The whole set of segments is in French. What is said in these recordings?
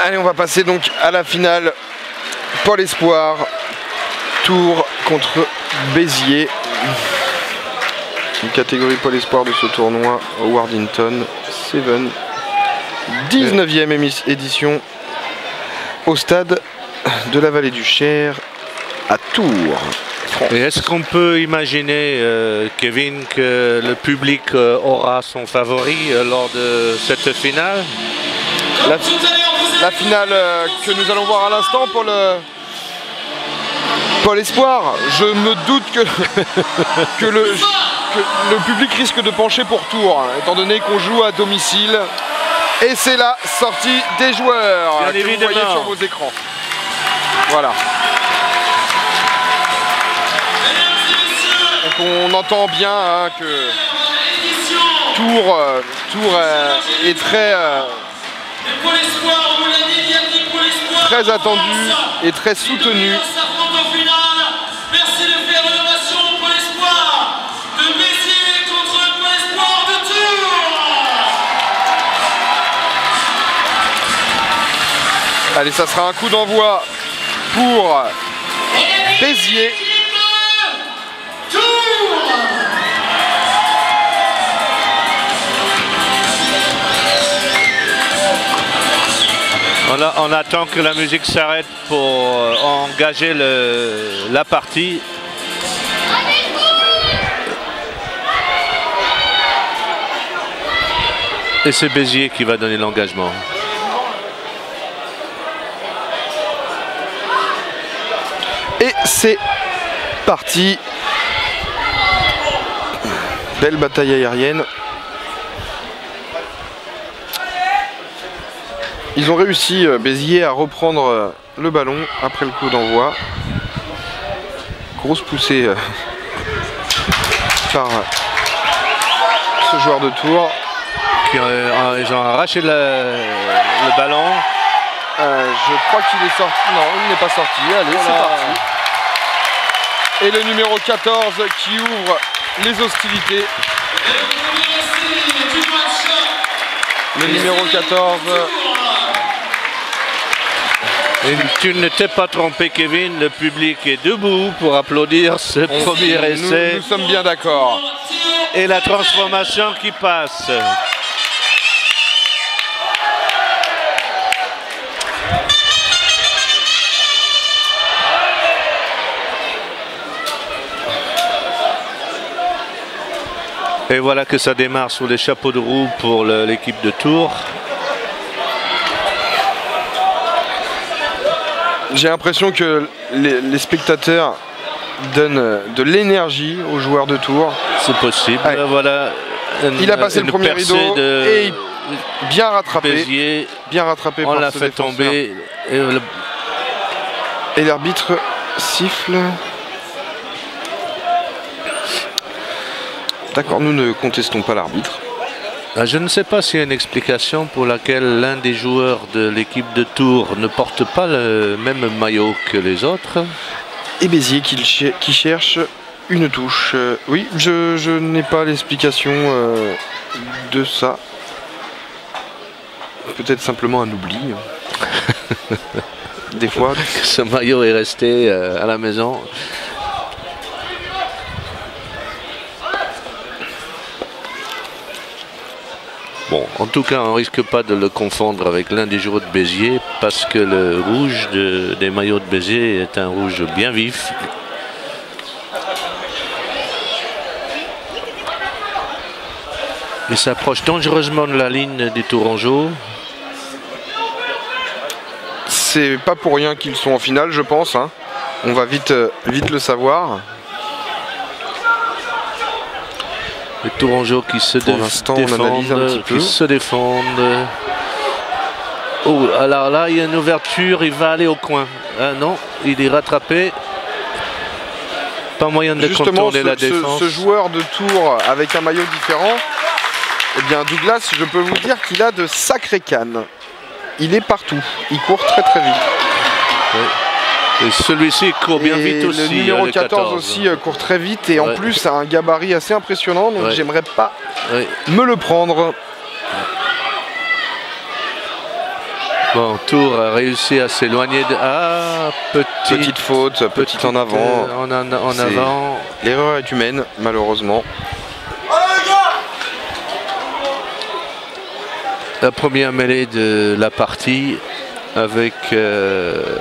Allez, on va passer donc à la finale. Pôle Espoir, Tours contre Béziers. Une catégorie Pôle Espoir de ce tournoi, Wardington 7. 19e édition au stade de la Vallée du Cher à Tours. Et est-ce qu'on peut imaginer, Kevin, que le public aura son favori lors de cette finale? La finale que nous allons voir à l'instant pour le Pôle Espoir, je me doute que le public risque de pencher pour Tours, étant donné qu'on joue à domicile. Et c'est la sortie des joueurs que vous voyez sur vos écrans. Voilà. Donc on entend bien hein, que Tours est très attendu et très soutenu. Merci de faire une ovation pour l'espoir de Béziers contre le Pôle Espoir de Tours. Allez, ça sera un coup d'envoi pour Béziers. On attend que la musique s'arrête pour engager la partie. Et c'est Béziers qui va donner l'engagement. Et c'est parti. Belle bataille aérienne. Ils ont réussi, Béziers, à reprendre le ballon après le coup d'envoi. Grosse poussée par ce joueur de Tours. Ils ont arraché le ballon. Je crois qu'il est sorti. Non, il n'est pas sorti. Allez, c'est parti. Et le numéro 14 qui ouvre les hostilités. Le numéro 14. Et tu ne t'es pas trompé, Kevin, le public est debout pour applaudir ce premier essai. Nous sommes bien d'accord. Et la transformation qui passe. Et voilà que ça démarre sous les chapeaux de roue pour l'équipe de Tours. J'ai l'impression que les spectateurs donnent de l'énergie aux joueurs de Tours. C'est possible. Ouais. Voilà il a passé le premier rideau et bien rattrapé. Béziers, bien rattrapé. On l'a fait tomber. Et l'arbitre siffle. D'accord, nous ne contestons pas l'arbitre. Je ne sais pas s'il y a une explication pour laquelle l'un des joueurs de l'équipe de Tours ne porte pas le même maillot que les autres. Et Béziers qui cherche une touche. Oui, je n'ai pas l'explication de ça. Peut-être simplement un oubli. Des fois. Ce maillot est resté à la maison. Bon, en tout cas, on ne risque pas de le confondre avec l'un des joueurs de Béziers parce que le rouge des maillots de Béziers est un rouge bien vif. Il s'approche dangereusement de la ligne des Tourangeaux. C'est pas pour rien qu'ils sont en finale, je pense. Hein. On va vite le savoir. Les Tourangeaux qui se défendent. Oh, alors là, il y a une ouverture, il va aller au coin. Ah non, il est rattrapé. Pas moyen de contourner la défense. Ce joueur de Tours avec un maillot différent, eh bien Douglas, je peux vous dire qu'il a de sacrées cannes. Il est partout, il court très très vite. Oui. Et celui-ci court bien vite aussi. Le numéro 14 aussi court très vite et en plus a un gabarit assez impressionnant, donc j'aimerais pas me le prendre. Bon, Tours a réussi à s'éloigner de... Ah, petite faute, petite en avant. En avant. L'erreur est humaine, malheureusement. La première mêlée de la partie avec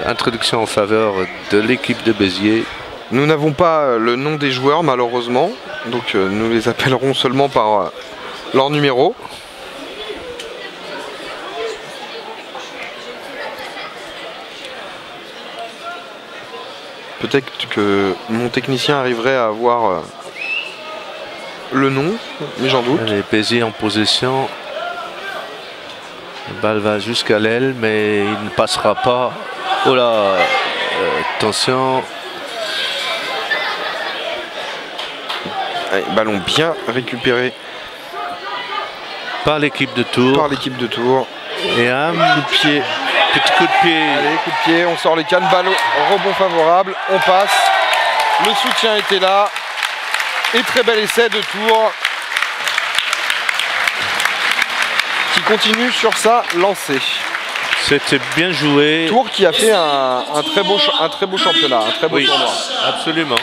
introduction en faveur de l'équipe de Béziers. Nous n'avons pas le nom des joueurs, malheureusement. Donc nous les appellerons seulement par leur numéro. Peut-être que mon technicien arriverait à avoir le nom, mais j'en doute. Les Béziers en possession. La balle va jusqu'à l'aile, mais il ne passera pas. Oh là, attention. Allez, ballon bien récupéré par l'équipe de Tours. Et un coup de pied. Petit coup de pied. Allez, coup de pied, on sort les cannes, ballon, rebond favorable, on passe. Le soutien était là. Et très bel essai de Tours, qui continue sur sa lancée. C'était bien joué. Tours qui a fait un très beau championnat, un très beau tournoi. Absolument.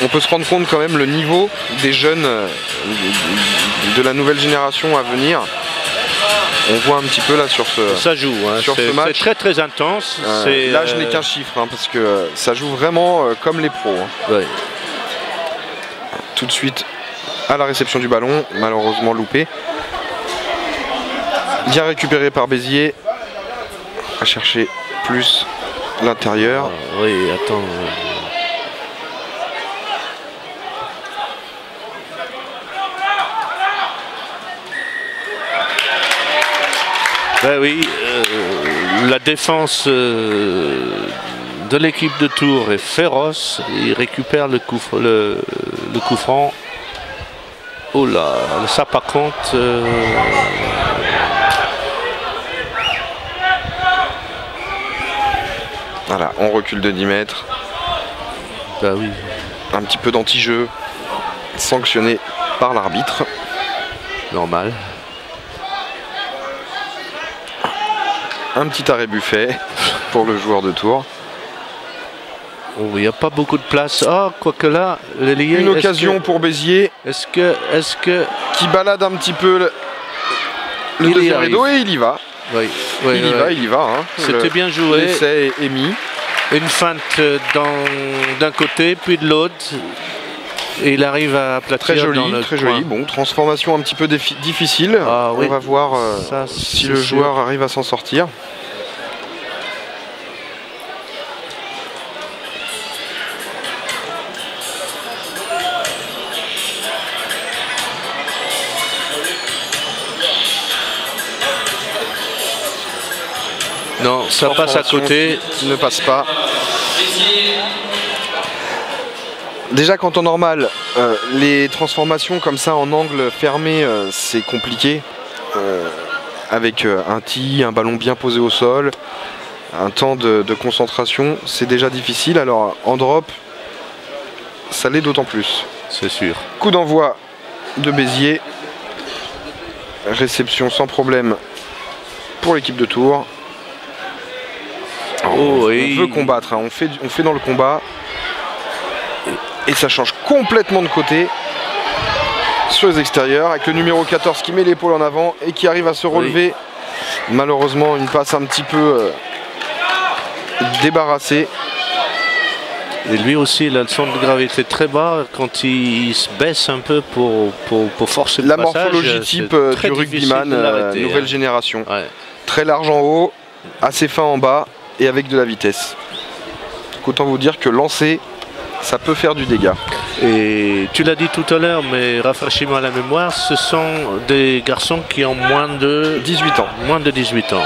On peut se rendre compte quand même le niveau des jeunes de la nouvelle génération à venir. On voit un petit peu là sur ce, ça joue, hein, sur ce match. C'est très très intense. Là je n'ai qu'un chiffre hein, parce que ça joue vraiment comme les pros. Hein. Ouais. Tout de suite à la réception du ballon, malheureusement loupé. Bien récupéré par Béziers. À chercher plus l'intérieur. Oui, attends. Ben oui, la défense de l'équipe de Tours est féroce. Il récupère le coup franc. Oh là, ça par contre... Voilà, on recule de 10 mètres. Ben oui. Un petit peu d'anti-jeu sanctionné par l'arbitre. Normal. Un petit arrêt buffet pour le joueur de Tours. Oh, il n'y a pas beaucoup de place. Oh, quoique là, le lié, une occasion pour Béziers. Est-ce que qui balade un petit peu le deuxième rideau et il y va. Oui, il y va. Hein. C'était bien joué. L'essai est mis. Une feinte d'un côté, puis de l'autre. Et il arrive à aplatir dans le très coin. joli. Bon, transformation un petit peu difficile. Ah, oui. On va voir si le joueur arrive à s'en sortir. Non, ça passe à côté. Qui ne passe pas. Déjà qu'en temps normal, les transformations comme ça en angle fermé, c'est compliqué. Avec un tee, un ballon bien posé au sol, un temps de concentration, c'est déjà difficile. Alors en drop, ça l'est d'autant plus. C'est sûr. Coup d'envoi de Béziers. Réception sans problème pour l'équipe de Tours. On veut combattre, hein. on fait dans le combat. Et ça change complètement de côté sur les extérieurs avec le numéro 14 qui met l'épaule en avant et qui arrive à se relever. Oui. Malheureusement une passe un petit peu débarrassée. Et lui aussi il a le centre de gravité très bas quand il se baisse un peu pour forcer le passage. La morphologie type du rugbyman nouvelle génération. Ouais. Très large en haut, assez fin en bas et avec de la vitesse. Autant vous dire que lancer, ça peut faire du dégât. Et tu l'as dit tout à l'heure, mais rafraîchis-moi la mémoire, ce sont des garçons qui ont moins de 18 ans. Moins de 18 ans.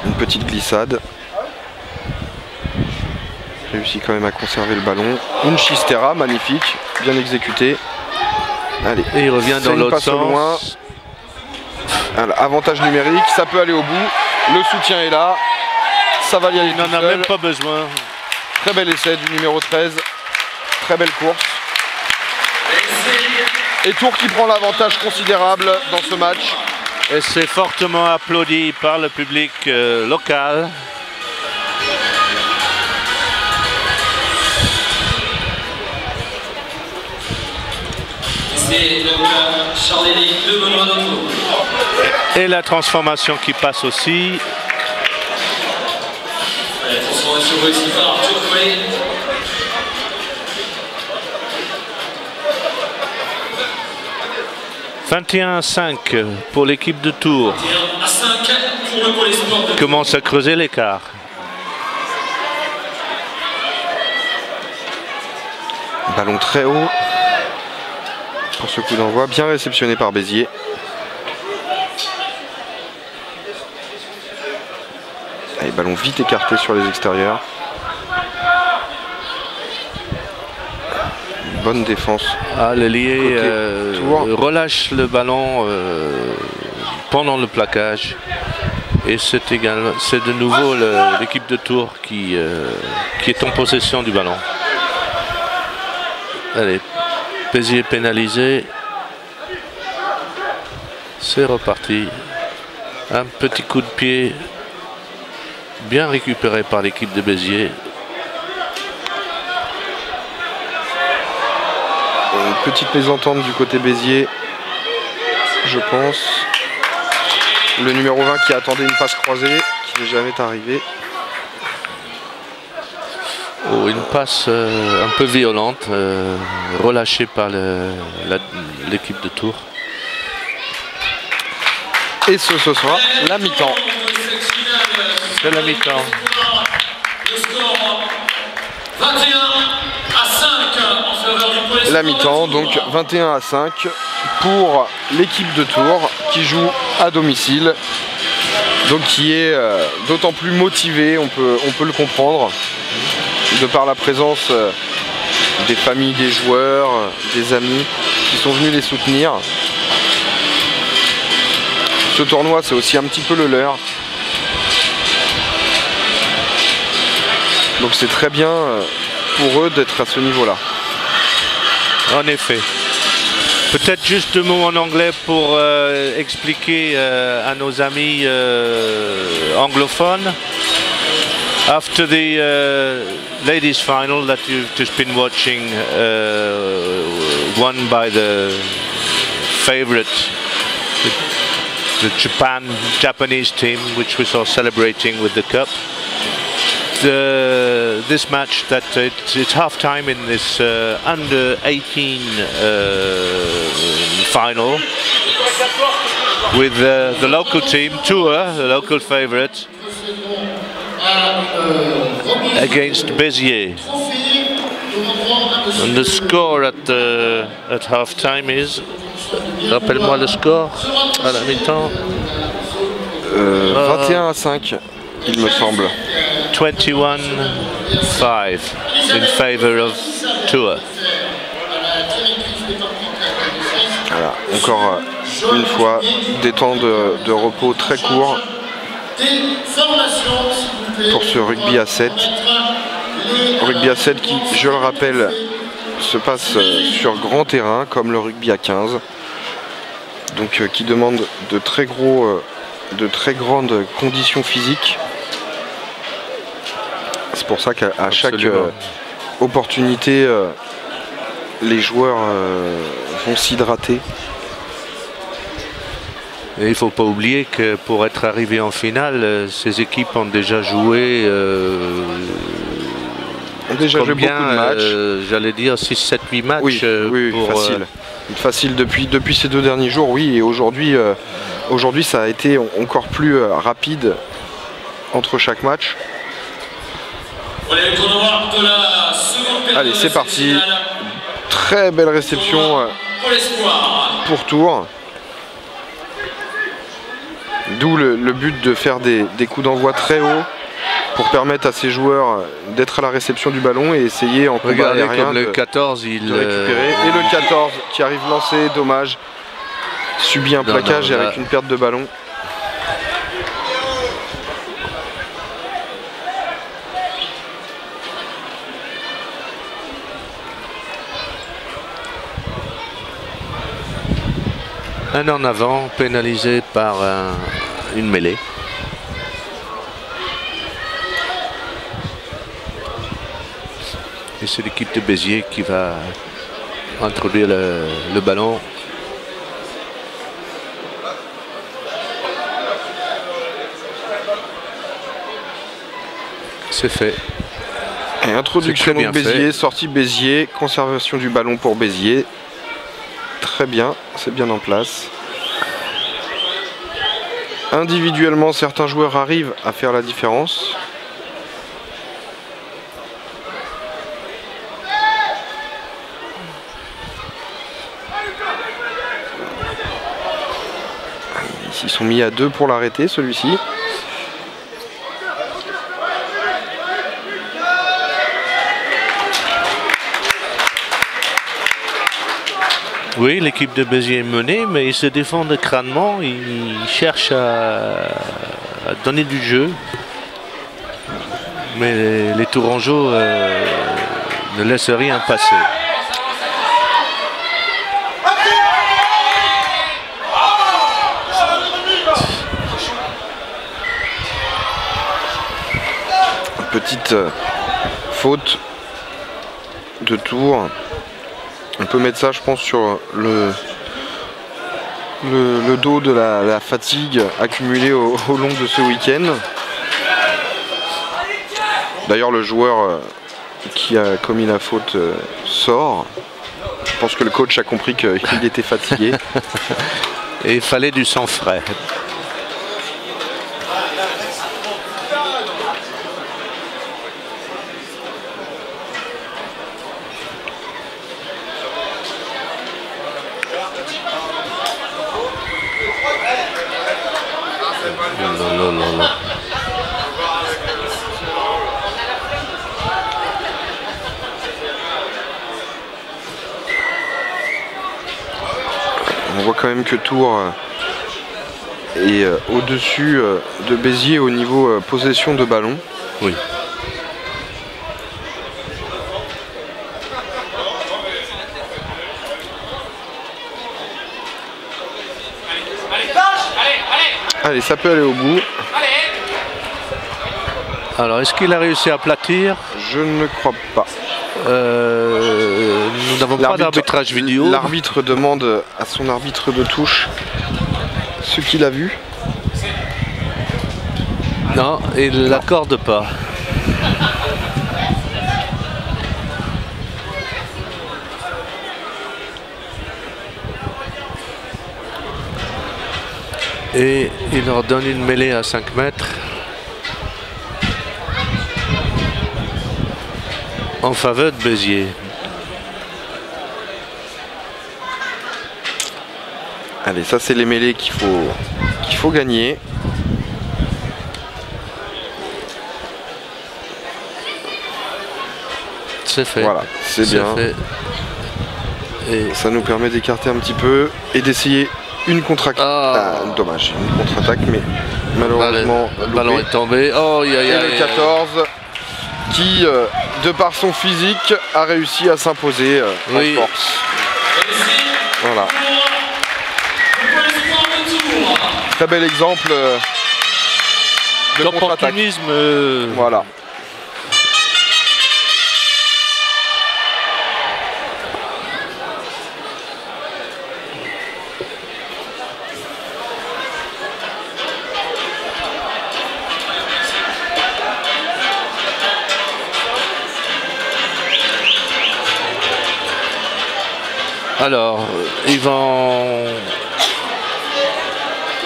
Une petite glissade. Réussit quand même à conserver le ballon. Une chistera magnifique, bien exécutée. Allez. Et il revient dans l'autre sens. Loin. Voilà, avantage numérique, ça peut aller au bout. Le soutien est là. Ça va y aller. Il n'en a même pas besoin. Très bel essai du numéro 13. Très belle course. Et Tours qui prend l'avantage considérable dans ce match. Et c'est fortement applaudi par le public local. C'est donc Charlélie de Benoît Dautour. Et la transformation qui passe aussi. La transformation réussie par Arthur Collet. « 21-5 pour l'équipe de Tours. 21-5 pour le Pôle Espoir de Tours. Commence à creuser l'écart. Ballon très haut pour ce coup d'envoi, bien réceptionné par Béziers. Allez, ballon vite écarté sur les extérieurs. Bonne défense. Ah, l'ailier relâche le ballon pendant le plaquage. Et c'est de nouveau l'équipe de Tours qui est en possession du ballon. Allez, Béziers pénalisé. C'est reparti. Un petit coup de pied bien récupéré par l'équipe de Béziers. Une petite mésentente du côté Béziers, je pense. Le numéro 20 qui attendait une passe croisée, qui n'est jamais arrivée. Oh, une passe un peu violente, relâchée par l'équipe de Tours. Et ce sera la mi-temps. C'est la mi-temps. Le score 21-5 en faveur du Pôle Espoir. La mi-temps, donc 21-5 pour l'équipe de Tours qui joue à domicile. Donc qui est d'autant plus motivée, on peut le comprendre, de par la présence des familles des joueurs, des amis qui sont venus les soutenir. Ce tournoi, c'est aussi un petit peu le leur. Donc c'est très bien pour eux d'être à ce niveau-là. En effet. Peut-être juste deux mots en anglais pour expliquer à nos amis anglophones. After the ladies final that you've just been watching, won by the favorite, the Japanese team, which we saw celebrating with the cup. This match, that it's half time in this under 18 final with the local team, Tour, the local favourite, against Béziers. And the score at half time is, rappelle-moi le score à la mi-temps. 21-5, il me semble. 21-5 in favor of Tour. Voilà, encore une fois, des temps de repos très courts pour ce rugby à 7. Rugby à 7 qui, je le rappelle, se passe sur grand terrain comme le rugby à 15. Donc qui demande de très grandes conditions physiques. C'est pour ça qu'à chaque opportunité, les joueurs vont s'hydrater. Et il ne faut pas oublier que pour être arrivé en finale, ces équipes ont déjà joué, beaucoup de matchs. J'allais dire 6, 7, 8 matchs. Oui, facile. Facile depuis ces 2 derniers jours, oui. Et aujourd'hui, ça a été encore plus rapide entre chaque match. Allez, c'est parti. Très belle réception pour Tours. D'où le but de faire des coups d'envoi très hauts pour permettre à ces joueurs d'être à la réception du ballon et essayer en combat aérien comme le 14 il récupérer. Et le 14 qui arrive lancé, dommage, subit un plaquage et avec une perte de ballon. Un en avant, pénalisé par une mêlée. Et c'est l'équipe de Béziers qui va introduire le ballon. C'est fait. Et introduction de Béziers, sortie Béziers, conservation du ballon pour Béziers. Très bien, c'est bien en place. Individuellement, certains joueurs arrivent à faire la différence. Ils sont mis à 2 pour l'arrêter, celui-ci. Oui, l'équipe de Béziers est menée, mais ils se défendent crânement, ils cherchent à donner du jeu. Mais les Tourangeaux ne laissent rien passer. Petite faute de tour. On peut mettre ça, je pense, sur le dos de la fatigue accumulée au long de ce week-end. D'ailleurs, le joueur qui a commis la faute sort. Je pense que le coach a compris qu'il était fatigué. Et il fallait du sang frais. On voit quand même que Tours est au-dessus de Béziers au niveau possession de ballon. Oui. Allez, ça peut aller au bout. Alors, est-ce qu'il a réussi à aplatir? Je ne crois pas. Nous n'avons pas d'arbitrage vidéo. L'arbitre demande à son arbitre de touche ce qu'il a vu. Non, il ne l'accorde pas. Et il leur donne une mêlée à 5 mètres. En faveur de Béziers. Allez, ça c'est les mêlées qu'il faut gagner. C'est fait. Voilà, c'est bien. Fait. Et ça nous permet d'écarter un petit peu et d'essayer une contre-attaque. Dommage, une contre-attaque, mais malheureusement le ballon est tombé. Oh, et le 14 qui, de par son physique, a réussi à s'imposer en force. Voilà. Très bel exemple de contre-attaque. Voilà. Alors, ils vont...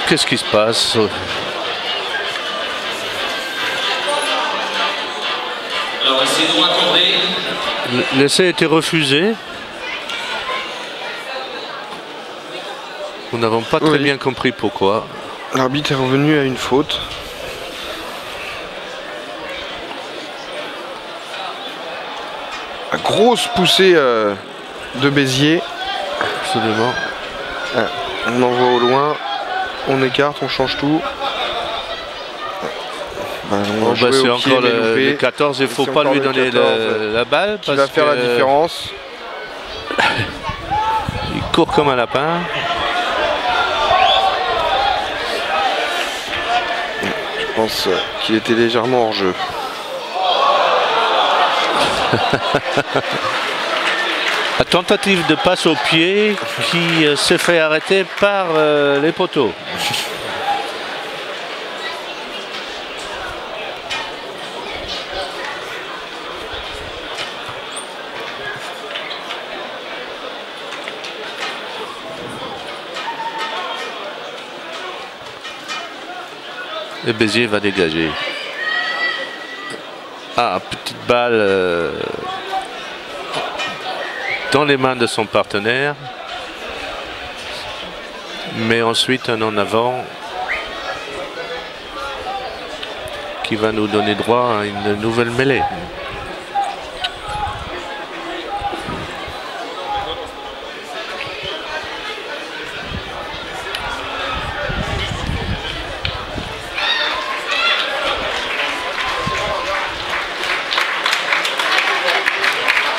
Qu'est-ce qui se passe? Alors, essayez de raccorder. L'essai a été refusé. Nous n'avons pas très bien compris pourquoi. L'arbitre est revenu à une faute. Grosse poussée de Béziers. Absolument. On envoie au loin, on écarte, on change tout. C'est encore le 14, il ne faut pas lui donner la balle. Qui va faire la différence. Il court comme un lapin. Je pense qu'il était légèrement hors jeu. La tentative de passe au pied qui s'est fait arrêter par les poteaux. Et Béziers va dégager. Ah, petite balle dans les mains de son partenaire. Mais ensuite un en avant qui va nous donner droit à une nouvelle mêlée.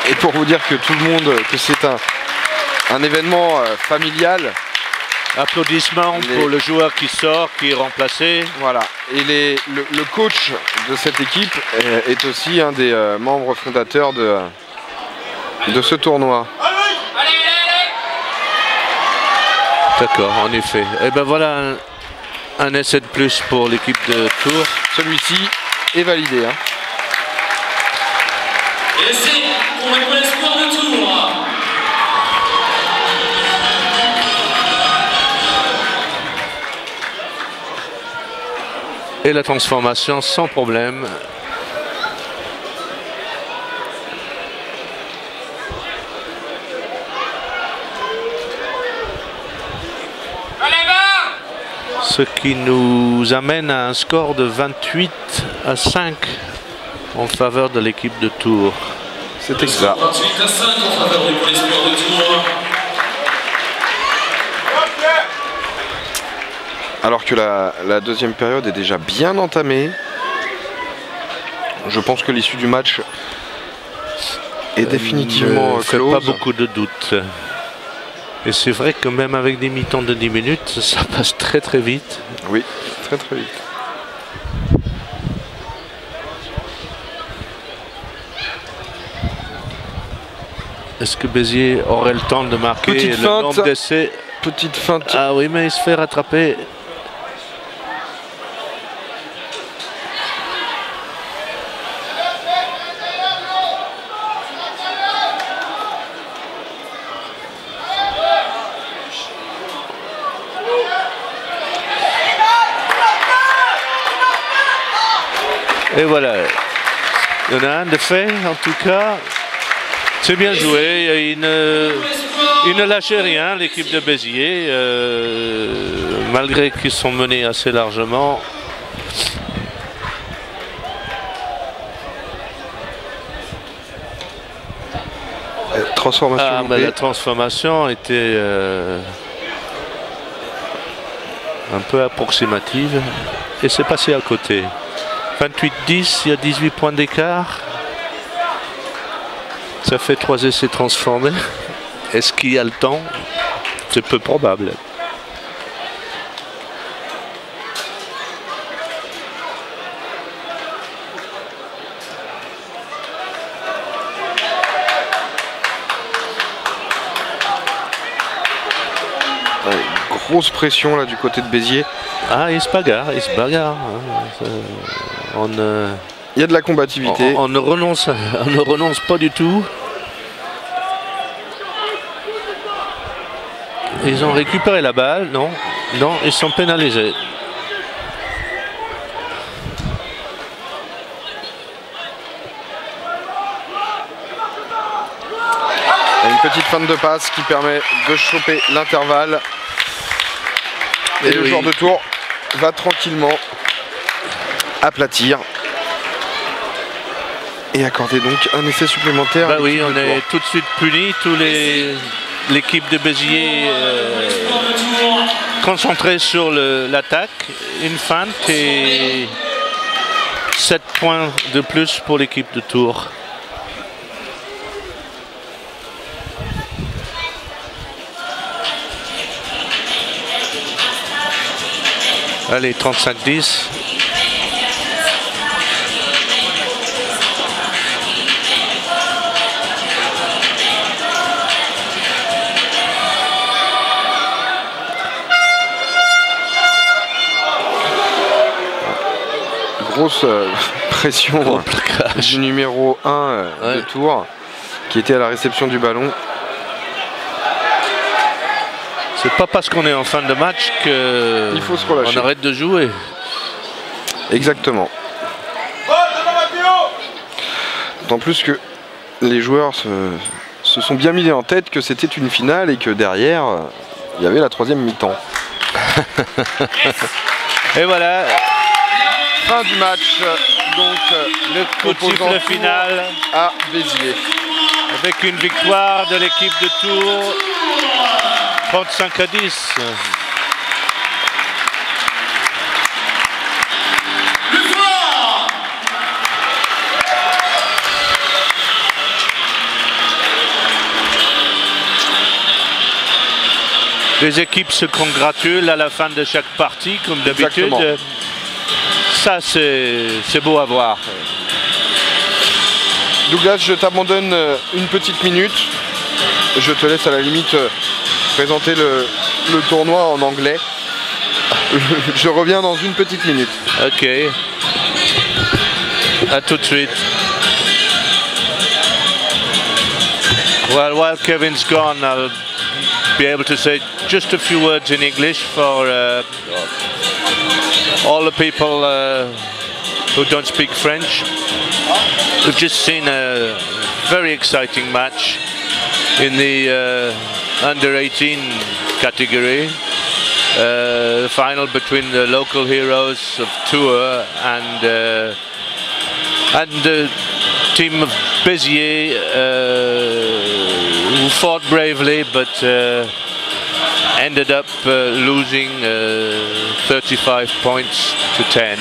Et pour vous dire que tout le monde, que c'est un événement familial. Applaudissements pour le joueur qui sort, qui est remplacé. Voilà. Et le coach de cette équipe est aussi un des membres fondateurs de ce tournoi. D'accord, en effet. Et ben voilà un essai de plus pour l'équipe de Tours. Celui-ci est validé. Hein. Et c'est pour le Pôle Espoir de Tours. Et la transformation sans problème. Ce qui nous amène à un score de 28-5 en faveur de l'équipe de Tours. C'est exact. 28-5 en faveur du Pôle Espoir de Tours. Alors que la deuxième période est déjà bien entamée. Je pense que l'issue du match est définitivement close. Pas beaucoup de doutes. Et c'est vrai que même avec des mi-temps de 10 minutes, ça passe très très vite. Oui, très très vite. Est-ce que Béziers aurait le temps de marquer Petite le feinte. nombre d'essais? Petite feinte. Ah oui, mais il se fait rattraper. Et voilà, il y en a un de fait en tout cas. C'est bien joué, il ne lâchait rien l'équipe de Béziers, malgré qu'ils sont menés assez largement. Transformation. Ah, mais la transformation était un peu approximative et c'est passé à côté. 28-10, il y a 18 points d'écart. Ça fait 3 essais transformés. Est-ce qu'il y a le temps? C'est peu probable. Ouais, grosse pression là du côté de Béziers. Ah, il se bagarre, il se bagarre. Il y a de la combativité. On ne renonce pas du tout. Ils ont récupéré la balle, non, ils sont pénalisés. Une petite feinte de passe qui permet de choper l'intervalle. Et le joueur de Tours va tranquillement aplatir Et accorder donc un essai supplémentaire. Bah oui, on est tout de suite punis, l'équipe de Béziers concentrée sur l'attaque, une feinte et 7 points de plus pour l'équipe de Tours. Allez, 35-10. Grosse pression du numéro 1 de Tours qui était à la réception du ballon. C'est pas parce qu'on est en fin de match qu'il faut se relâcher. On arrête de jouer. Exactement. D'autant plus que les joueurs se sont bien mis en tête que c'était une finale et que derrière, il y avait la 3e mi-temps. Et voilà. Fin du match, donc le coup de sifflet final à Béziers. Avec une victoire de l'équipe de Tours, 35-10. Les équipes se congratulent à la fin de chaque partie, comme d'habitude. Ça, c'est beau à voir. Douglas, je t'abandonne une petite minute. Je te laisse à la limite présenter le tournoi en anglais. Je reviens dans une petite minute. Ok. À tout de suite. Well, while Kevin's gone, I'll be able to say just a few words in English for all the people who don't speak French. We've just seen a very exciting match in the under 18 category. The final between the local heroes of Tours and the team of Béziers, who fought bravely but ended up losing 35 points to 10.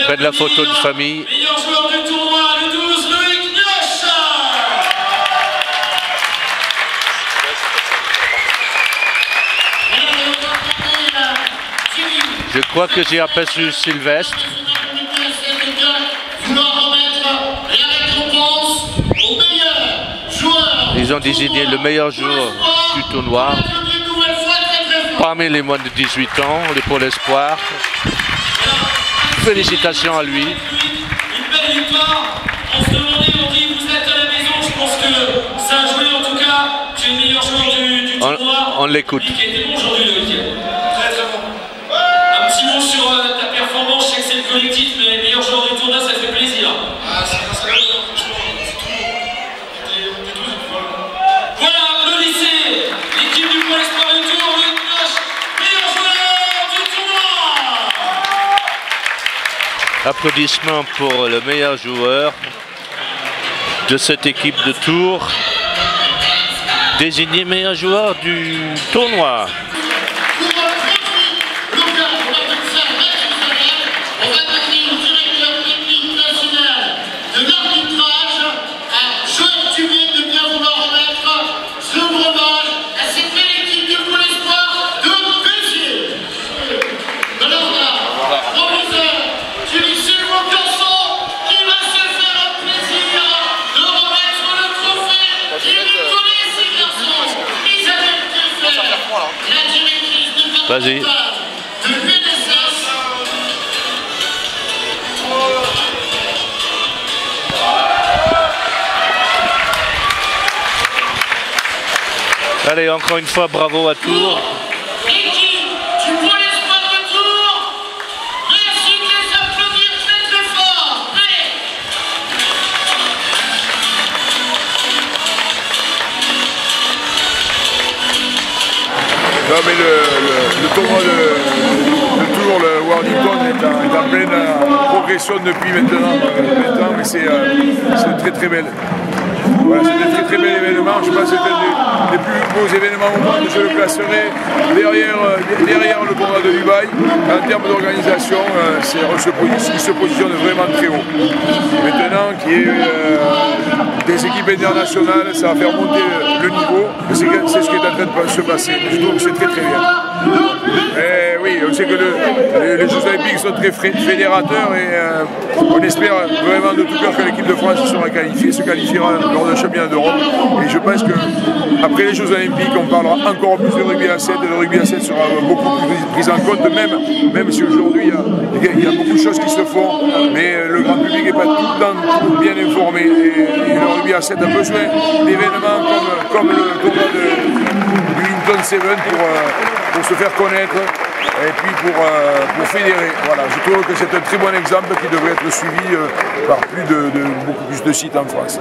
Faites la photo de famille. Meilleur joueur du tournoi, le 12, Loïc Nioche. Je crois que j'ai aperçu Sylvestre. Ils ont désigné le meilleur joueur du tournoi parmi les moins de 18 ans, les Pôles Espoir. Félicitations à lui. Une belle victoire. On se demandait, on dit, vous êtes à la maison. Je pense que ça a joué en tout cas. Tu es le meilleur joueur du tournoi. On l'écoute. Qui a été bon aujourd'hui, Loïc. Très très bon. Un petit mot sur ta performance. Je sais que c'est le collectif, mais meilleur joueur du tournoi, ça fait plaisir. Ah, c'est grâce à lui, franchement. Voilà, applaudissez l'équipe du Pôle Espoir du Tour, Loïc Nioche, meilleur joueur du tournoi. Applaudissements pour le meilleur joueur de cette équipe de Tours, désigné meilleur joueur du tournoi. Vas-y. Allez, encore une fois, bravo à Tours. Non mais le tournoi de Tours, le Worldington est en pleine progression depuis maintenant 20 ans, mais c'est très très belle. Voilà, c'est un très bel événement, je pense que c'est un des plus beaux événements au monde, je le classerai derrière le tournoi de Dubaï. En termes d'organisation, il se positionne vraiment très haut. Maintenant qu'il y ait des équipes internationales, ça va faire monter le niveau, c'est ce qui est en train de se passer. Je trouve que c'est très très bien. Et oui, on sait que les Jeux Olympiques sont très fédérateurs et on espère vraiment de tout cœur que l'équipe de France se qualifiera lors du championnat d'Europe. Et je pense qu'après les Jeux Olympiques, on parlera encore plus de rugby à 7 et le rugby à 7 sera beaucoup plus pris en compte, même si aujourd'hui il y a beaucoup de choses qui se font, mais le grand public n'est pas tout le temps bien informé. Et le rugby à 7 a besoin d'événements comme le tournoi du Hinton 7 pour se faire connaître et puis pour fédérer. Voilà, je trouve que c'est un très bon exemple qui devrait être suivi par beaucoup plus de sites en France.